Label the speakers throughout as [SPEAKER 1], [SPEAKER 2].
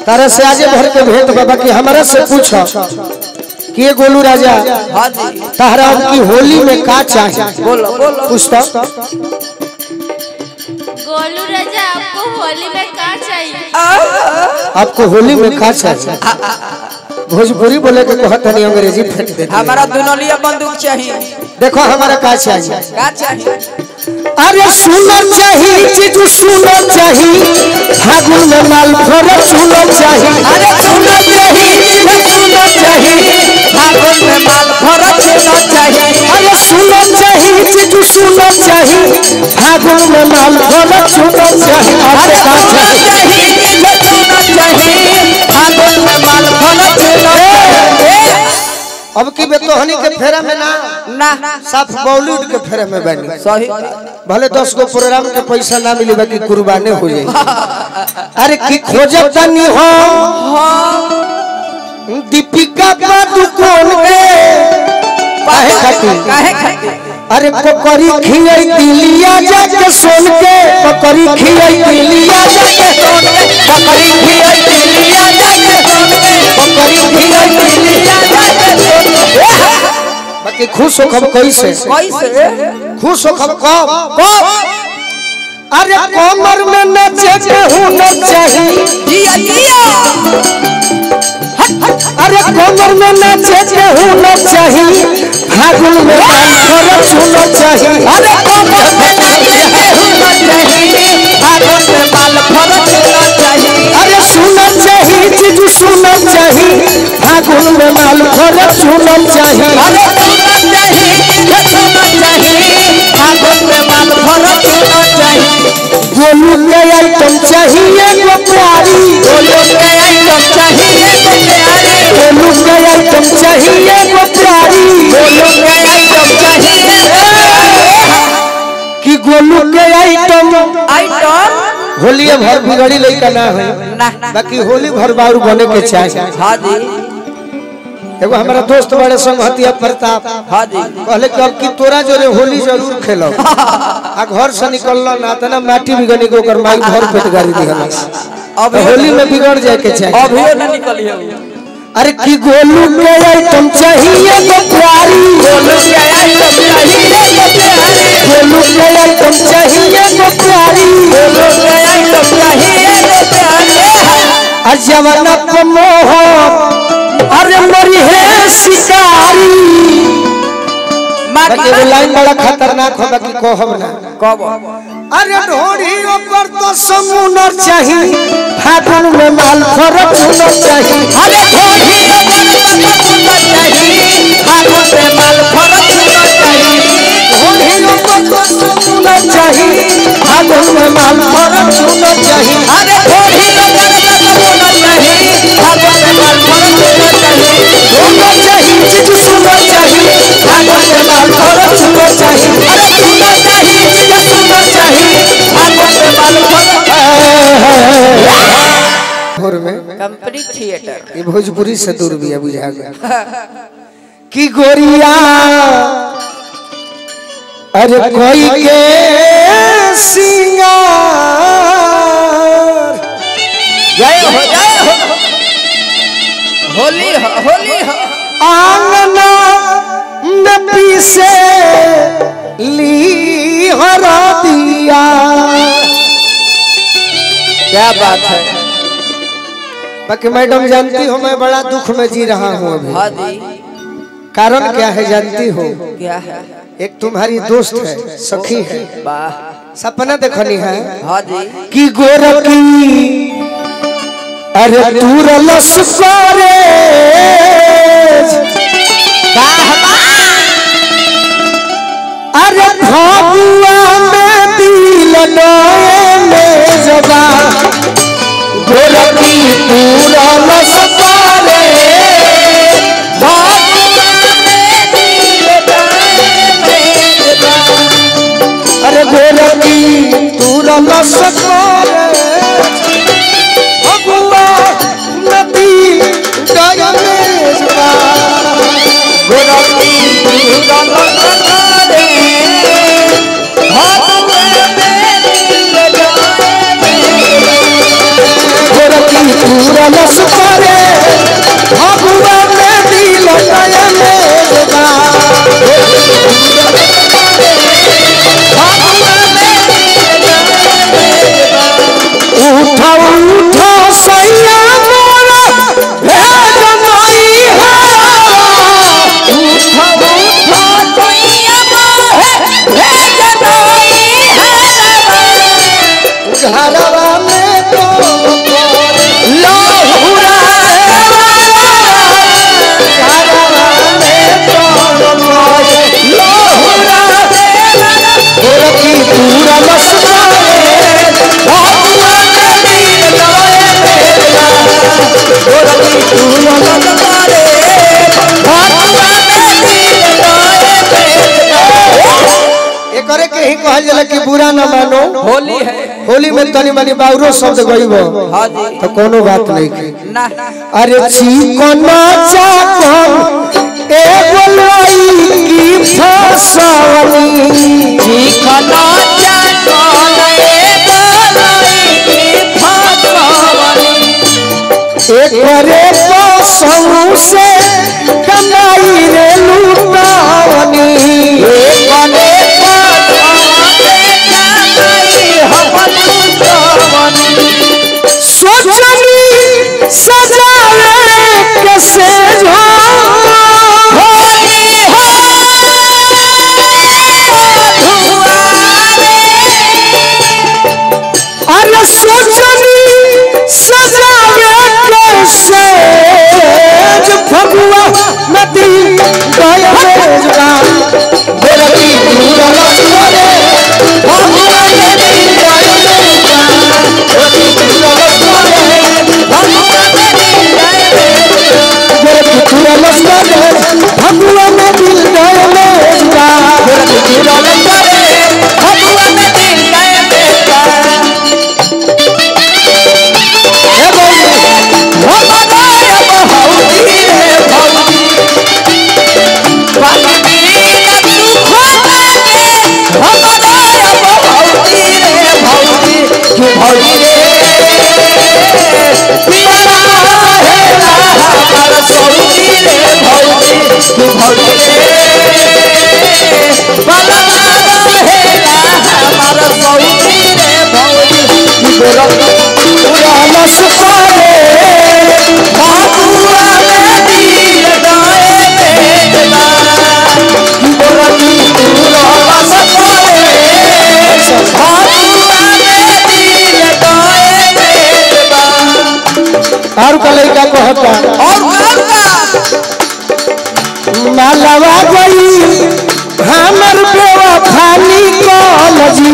[SPEAKER 1] तारा से आजे भर के भेंट बाबा कि हमारा से पूछो कि ये गोलू राजा तारा की होली में का चाहिए? बोलो बोलो पूछता।
[SPEAKER 2] गोलू राजा आपको होली में का चाहिए?
[SPEAKER 1] आपको होली में का चाहिए? भोजपुरी बोले के कहता नहीं, अंग्रेजी फेंक देते।
[SPEAKER 3] हमारा दुनलिया बंदूक चाहिए।
[SPEAKER 1] देखो हमारा का चाहिए?
[SPEAKER 3] का चाहिए?
[SPEAKER 1] अरे सुनो चाहिए चीज सुनो चाहिए, फागुन में माल फर सुनो चाहिए।
[SPEAKER 3] अरे सुनो चाहिए सुनो चाहिए, फागुन में माल फर सुनो चाहिए।
[SPEAKER 1] अरे सुनो चाहिए चीज सुनो चाहिए, फागुन में माल फर सुनो चाहिए।
[SPEAKER 3] अरे सुनो चाहिए सुनो चाहिए, फागुन में माल फर सुनो चाहिए।
[SPEAKER 1] अब की बेतोहनी के फेरा में ना साफ बॉलीवुड के फेरा में बनी।
[SPEAKER 3] सही
[SPEAKER 1] भले 10 गो प्रोग्राम के पैसा ना मिले बाकी कुर्बानी हो जाए। अरे की खोजत तनी हो दीपिका पादुकोण के काहे खाती? अरे पकड़ी खियाई दिलिया जाके सोन के, पकड़ी खियाई दिलिया जाके सोन के, पकड़ी खियाई दिलिया जाके सोन के, पकड़ी खियाई दिलिया जाके सोन के। बाकी खुश हो कब कैसे खुश हो कब कब? अरे कमर में नचे के हुनर चाहिए। अरे कमर में नचे के हुनर चाहिए, फागुन में माल फर सुनो चाहिए।
[SPEAKER 3] अरे कमर में नचे के हुनर चाहिए, फागुन में माल फर सुनो चाहिए।
[SPEAKER 1] अरे सुनो चाहिए चीज सुनो चाहिए, फागुन में माल फर सुनो चाहिए।
[SPEAKER 3] अरे सुनो चाहिए सुनो चाहिए, फागुन में माल फर सुनो चाहिए।
[SPEAKER 1] गोलू के आइटम चाहिए गो प्यारी,
[SPEAKER 3] गोलू के आइटम चाहिए गो प्यारी,
[SPEAKER 1] गोलू के आइटम चाहिए गो प्यारी,
[SPEAKER 3] गोलू के आइटम चाहिए
[SPEAKER 1] कि गोलू के आइटम होली भर बिगड़ी लइका ना है, बाकी होली भर बारू बने के चाहिए।
[SPEAKER 3] हाँ जी
[SPEAKER 1] एगो हमारा दोस्त बड़े संगतिया प्रताप कहले कि अब की तोरा जोरे होली जरूर खेलो। आ घर से निकलला ना तना माटी बिगनी को कर माई भर पेट गाड़ी दिहला। अब होली में बिगड़ जाए के चाहिए।
[SPEAKER 3] अभी न निकलिए।
[SPEAKER 1] अरे की गोलू के आइटम चाहिए गो प्यारी,
[SPEAKER 3] गोलू के आइटम चाहिए गो प्यारी,
[SPEAKER 1] गोलू के आइटम चाहिए गो प्यारी,
[SPEAKER 3] गोलू के आइटम चाहिए गो प्यारी।
[SPEAKER 1] अजवाना को मोह अरे मरी है शिकारी। बाकी वो लाइन बड़ा खतरनाक हो बाकी कहब ना
[SPEAKER 3] कब।
[SPEAKER 1] अरे ढोड़ी ऊपर तो समुनर चाहिए, फागुन में माल फर सुनो चाहिए।
[SPEAKER 3] अरे ढोड़ी ऊपर तो समुनर चाहिए, फागुन में माल फर सुनो चाहिए।
[SPEAKER 1] ढोड़ी ऊपर तो समुनर चाहिए, फागुन में माल फर सुनो चाहिए।
[SPEAKER 3] अरे ढोड़ी ऊपर तो समुनर चाहिए, फागुन में माल फर सुनो चाहिए।
[SPEAKER 1] सुनो चाहिए चीज सुनो चाहिए, फागुन में माल फर सुनो चाहिए।
[SPEAKER 3] अरे सुनो चाहिए चीज सुनो चाहिए, फागुन में माल फर
[SPEAKER 1] में
[SPEAKER 3] कंप्लीट थिएटर।
[SPEAKER 1] ये भोजपुरी से दूर भी है बुझा गया कि गोरिया अरे कोई के सिंगार।
[SPEAKER 3] जय हो होली हो होली हो।
[SPEAKER 1] आंगना में पीसे ली हरा दिया।
[SPEAKER 3] क्या बात है।
[SPEAKER 1] बाकी मैडम जानती हो मैं बड़ा दुख में जी रहा हूँ अभी।
[SPEAKER 3] हाँ जी
[SPEAKER 1] कारण क्या है जानती हो?
[SPEAKER 3] क्या है?
[SPEAKER 1] एक तुम्हारी दोस्त है, सखी है,
[SPEAKER 3] वाह
[SPEAKER 1] सपना देखनी है
[SPEAKER 3] हाँ जी
[SPEAKER 1] कि गोरखी अरे दूर लसकारे अरे भागुआ में दिल में जबा गोरखी दूर लसकारे अरे गोरखी दूर लसकारे भगुआ नदी गया में जबा गोरखी दूर लसकारे गोरखी दूर तुरलस करे फगुआ में दिल नया मेजबा उठा उठा सैया मोरा भेज नहीं है
[SPEAKER 3] उठा उठा कोइया मोहे भेज नहीं है
[SPEAKER 1] घरवा में तो
[SPEAKER 3] लोहुरा
[SPEAKER 1] घरवा में तो
[SPEAKER 3] लोहुरा
[SPEAKER 1] गोरखी पूरा मस्तारे
[SPEAKER 3] भगवा में दिल नए मेरा गोरखी पूरा मस्तारे भगवा में दिल नए मेरा।
[SPEAKER 1] एक करे के ही कहल जाला कि बुरा न मानो
[SPEAKER 3] होली है
[SPEAKER 1] होली में तनी मनी बाउरो शब्द गइबो
[SPEAKER 3] हाँ जी
[SPEAKER 1] तो कोनो बात नहीं की
[SPEAKER 3] ना
[SPEAKER 1] अरे चिकना चाकन एगो लईकी फसवनी
[SPEAKER 3] चिकना चाकन एगो लईकी फसवनी
[SPEAKER 1] एकरे पसंद से कमाई रे लूटावनी
[SPEAKER 3] एकरे
[SPEAKER 1] सोचनी सजावे कैसे
[SPEAKER 3] होली हो
[SPEAKER 1] अरे सोचनी सजावे कैसे फगुआ नदी गया बेजगा बेरती पूरा लसरे
[SPEAKER 3] भगवा में दिल नए मेरा
[SPEAKER 1] बेरती पूरा लसरे
[SPEAKER 3] भगवा में दिल नए मेरा
[SPEAKER 1] बेरती पूरा लसरे फगुआ में दिल गया बेजगा
[SPEAKER 3] गोरखी पूरा लसरे भगवा में दिल नए मेरा
[SPEAKER 1] हे बोली
[SPEAKER 3] भगवाया बहुती रे भौजी बाकी न सुख लागे भगवाया बहुती रे भौजी कि भौजी रे पिया है ना हमार सौजी रे भौजी कि भौजी रे बलवा है ना हमार सौजी रे भौजी कि गोरखी
[SPEAKER 1] पूरा लसरे
[SPEAKER 3] भगवा में दिल नए मेरा गोरखी पूरा लसरे भगवा में दिल नए मेरा
[SPEAKER 1] और का लड़का कहता
[SPEAKER 3] और
[SPEAKER 1] मालवा गई हमर बेवफानी कॉलेजी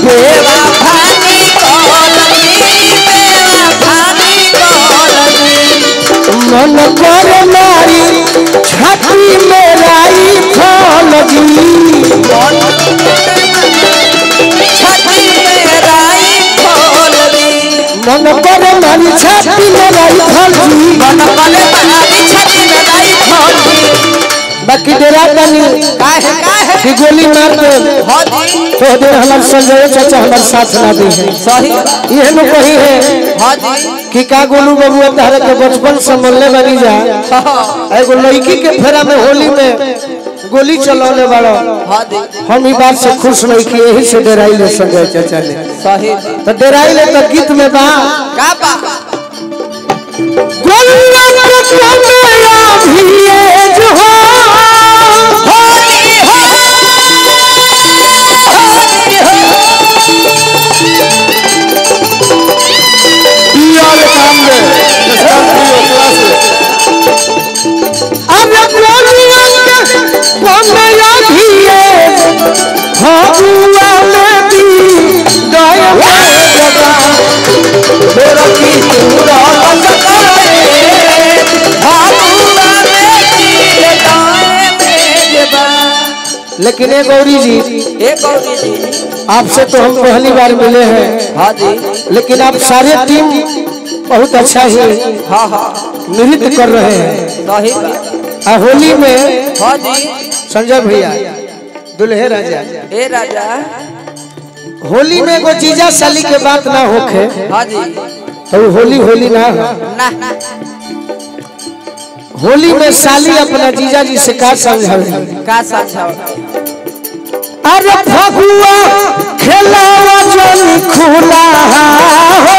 [SPEAKER 3] बेवा भानी कॉलनी बेवा भानी कॉलनी
[SPEAKER 1] मन कर मारी छाती में राई फौलजी
[SPEAKER 3] छाती में राई खोलनी
[SPEAKER 1] मन कर मारी छाती में राई फौलजी
[SPEAKER 3] मन पले बनानी छाती में राई खोलनी
[SPEAKER 1] बाकी डेरा तनी
[SPEAKER 3] काहे
[SPEAKER 1] कि गोली मार दे
[SPEAKER 3] होती
[SPEAKER 1] तो दिन हमार संजय चाचा हमार साथ ना दी है
[SPEAKER 3] सही
[SPEAKER 1] ये नु कही है
[SPEAKER 3] होती
[SPEAKER 1] कि का गोलू बबुआ तारे के बचपन से मल्ले बनी जा एगो लड़की के फेरा में होली में गोली चलौले वाला
[SPEAKER 3] होती
[SPEAKER 1] हम ई बात से खुश नहीं कि यही से डेराई ले संजय चाचा ने
[SPEAKER 3] सही
[SPEAKER 1] तो डेराई ले तो गीत में बा
[SPEAKER 3] का बा
[SPEAKER 1] गोलियां पे कमया भी जो हो
[SPEAKER 3] होली हो होली हो
[SPEAKER 1] यार काम में अरे गोलियां पे कमया भी फगुआ में भी गया बेजगा
[SPEAKER 3] गोरखी पूरा लसरे भगवा में दिल नए मेरा
[SPEAKER 1] लेकिन एक गौरी जी
[SPEAKER 3] एक गौरी जी
[SPEAKER 1] आपसे तो हम पहली बार मिले हैं
[SPEAKER 3] हाँ जी
[SPEAKER 1] लेकिन आप सारे टीम बहुत अच्छा ही
[SPEAKER 3] हाँ हाँ
[SPEAKER 1] नृत्य कर रहे हैं
[SPEAKER 3] सही बात
[SPEAKER 1] आ होली में
[SPEAKER 3] हाँ जी
[SPEAKER 1] संजय भैया दुल्हे राजा
[SPEAKER 3] ए राजा
[SPEAKER 1] होली में एगो जीजा साली के बात ना होखे
[SPEAKER 3] हाँ जी
[SPEAKER 1] और होली होली ना
[SPEAKER 3] ना
[SPEAKER 1] होली में साली अपना जीजा जी से का समझावे
[SPEAKER 3] का समझाओ
[SPEAKER 1] अरे फगुआ खेलावा जनी खुला हो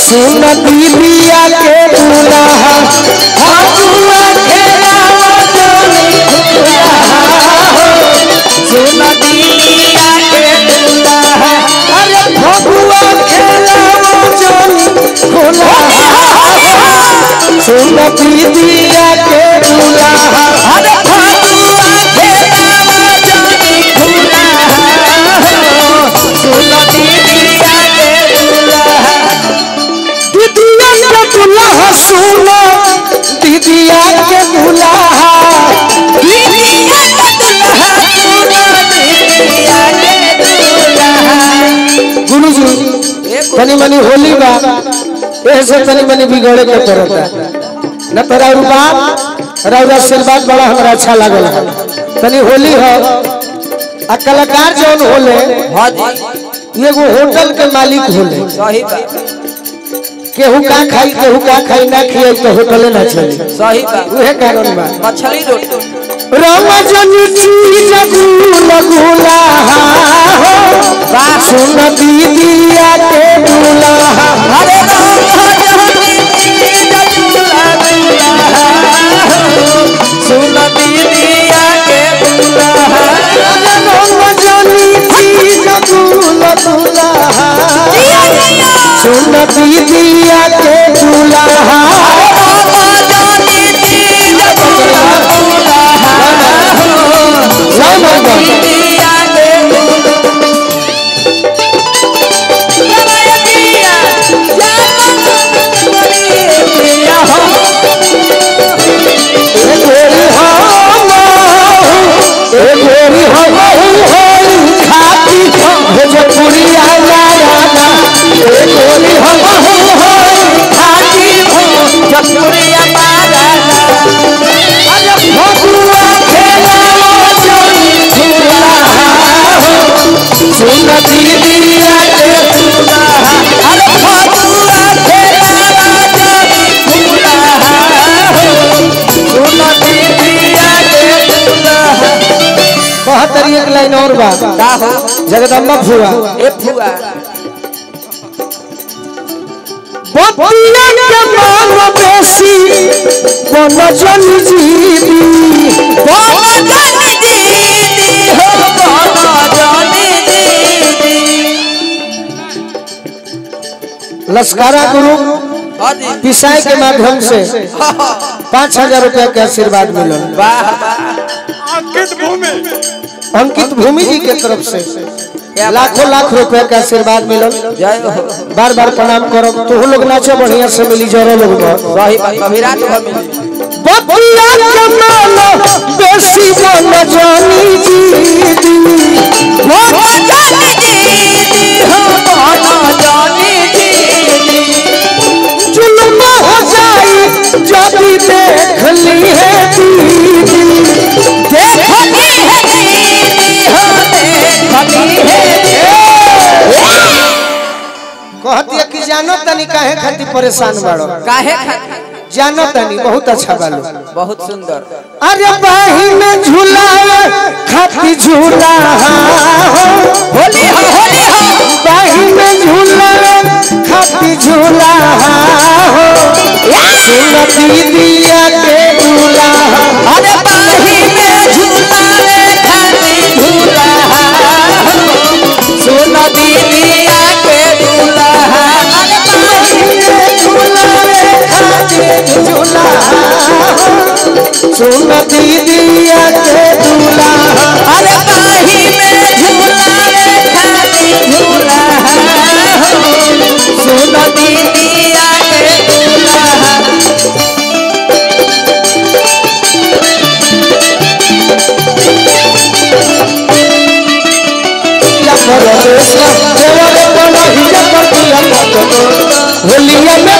[SPEAKER 1] सुन दीदिया के दुल्हा फगुआ खेलावा जनी खुला हो सुन दीदिया के दुल्हा अरे फगुआ खेलावा जनी खुला हो सुन दीदिया के दुल्हा अरे फगुआ खेलावा जनी खुला हो सुन दीदिया के दुल्हा दीदिया के दुल्हा सुनो दीदिया के दुल्हा
[SPEAKER 3] दीदिया का दुल्हा सुनो दीदिया के दुल्हा
[SPEAKER 1] गुरुजी तनी मनी होली बा ऐसे तनी मनी बिगड़े के पड़ता न तोरा बाप राउर आशीर्वाद बड़ा हमरा अच्छा लागल तनी होली हो आ कलाकार जौन होले
[SPEAKER 3] हां जी
[SPEAKER 1] एगो होटल के मालिक होले
[SPEAKER 3] सही बात
[SPEAKER 1] केहू का खाई ना खियाई तो होटले ना चली
[SPEAKER 3] सही बात
[SPEAKER 1] उहे कारण बा
[SPEAKER 3] मछली रोटी
[SPEAKER 1] रमजनी चीज गुला हो सुन दीदिया के दुल्हा
[SPEAKER 3] अरे रमजनी चीज गुला सुन दीदिया के दुल्हा
[SPEAKER 1] रमजनी चीज गुला सुन दीदिया के दुल्हा
[SPEAKER 3] रमजनी चीज गुला दीदिया के
[SPEAKER 1] एक लाइन और बा जगदम्बा फुआ
[SPEAKER 3] ए फुआ
[SPEAKER 1] बतिया के मांग बेसी बन जन जीवी
[SPEAKER 3] बन जन दीदी हो बन जन दीदी
[SPEAKER 1] लश्करा ग्रुप पिसाई के माध्यम से 5000 रुपया के आशीर्वाद मिलल।
[SPEAKER 3] वाह
[SPEAKER 1] अंकित भूमि जी के तरफ से लाखों लाख रुपए का आशीर्वाद मिलल।
[SPEAKER 3] जय हो
[SPEAKER 1] बार बार प्रणाम करो तो लोग नाचो बढ़िया से मिली जरो लोग
[SPEAKER 3] सही बात अभिराज मिली
[SPEAKER 1] बतिया के मानो बेसी बन जानी जीदी
[SPEAKER 3] बन जानी दीदी हो बन जानी दीदी
[SPEAKER 1] जुल्म हो जाई जब देख ली है दीदी
[SPEAKER 3] देखनी है दीदी हो देखनी है
[SPEAKER 1] कहती है कि जानो तनी काहे खातिर परेशान बाड़ो
[SPEAKER 3] काहे खातिर
[SPEAKER 1] जानो तनी बहुत अच्छा बालो
[SPEAKER 3] बहुत सुंदर
[SPEAKER 1] अरे बाही में झूला खाती झूला
[SPEAKER 3] होली हो
[SPEAKER 1] बाही में झूला खाती झूला सुन दीदिया के दूल्हा
[SPEAKER 3] अरे बाही में झूला खाती झूला सुन दीदिया के दूल्हा अरे बाही में
[SPEAKER 1] झूला खाती झूला सुन दीदिया के दूल्हा
[SPEAKER 3] अरे बाही में झूला खाती झूला सुन दीदिया के दूल्हा
[SPEAKER 1] होलिया में